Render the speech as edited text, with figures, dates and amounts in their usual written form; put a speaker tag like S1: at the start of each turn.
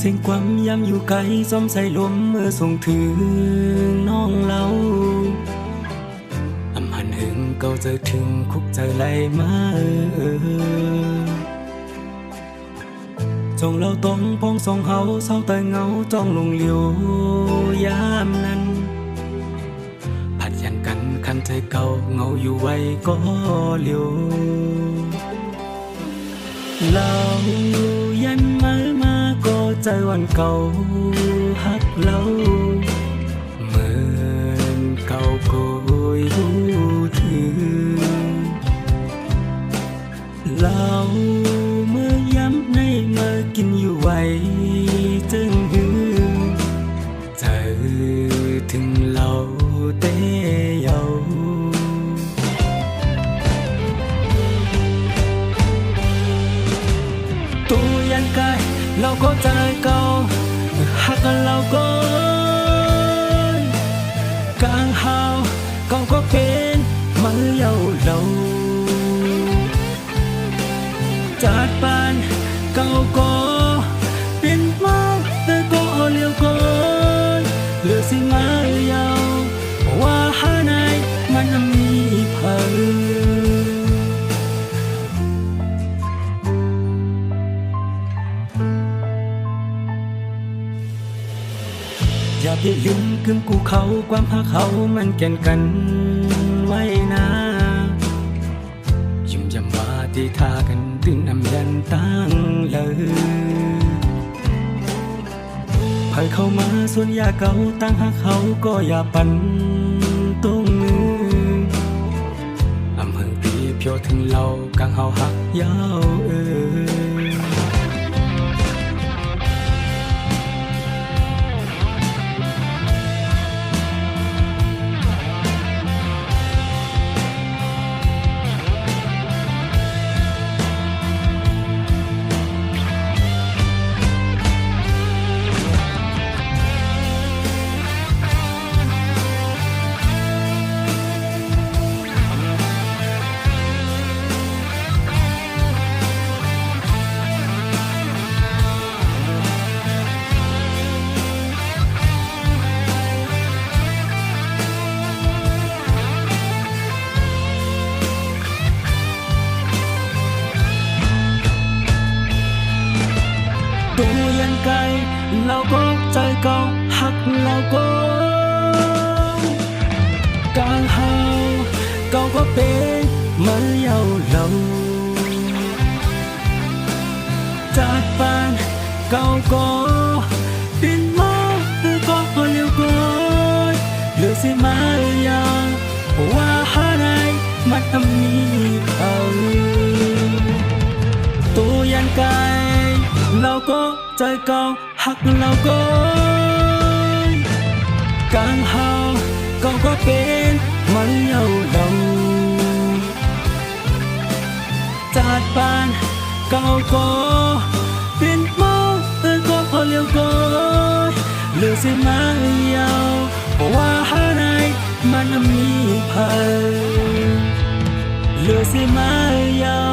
S1: เสียงความย้ำอยู่ไกลซ้อมใส่ลมเมื่อส่งถึงน้องเราอำหันหึงเก่าเจอถึงคุกเจอไหลมาจงเราต้องพองส่องเฮาเศร้าแต่เงาจ้องลงเหลียวยามนั้นผัดยันกันคันใจเก่าเงาอยู่ไว้ก็เหลียวเรายันมาก็ใจวันเก่าหักเราเหมือนเก่าโกยรู้ถึงเราเมื่อย้ำในเมื่อกินอยู่ไว้จึงหือเจอถึงเราเตะเยาตัวยันกายเราก็ใจเก่าหักกันเราก็กลางหาวเก่าก็เป็นมือเยาเราจัดปานเก่าก็เป็นมาแต่ก็เลี้ยวก่อนเหลือสิมาเยาว่าหาในมันมีเพิ่มอย่าเพียลืมกึ่งกูเขาความหาเขามันแก่นกันไว้นะยิ้มย้ำว่าที่ท่ากันตื่นนำยันตั้งเลยไผ่เข้ามาส่วนยาเก่าตั้งหาเขาก็อย่าปั่นตรงมืออำเภอตีเพียวถึงเรากังเฮาหักยาวตัวยันไกลเราก็ใจเก่าหักเราก็กลางเฮาเก่าก็เป็นมือเยาเราจัดปานเก่าก็เป็นมาแต่ก็เลี้ยวก่อนเหลือสิมาเยาว่าหาในมันมีเขาตัวยันไกลเราก็ใจเก่าหักเราก็กลางเฮาเก่าก็เป็นมันเยาเราจัดปานเก่าก็เป็นเมาแต่ก็พอเลี้ยวก็เหลือสิมาเยาว่าหาในมันมีเพิ่มเหลือสิมาเยา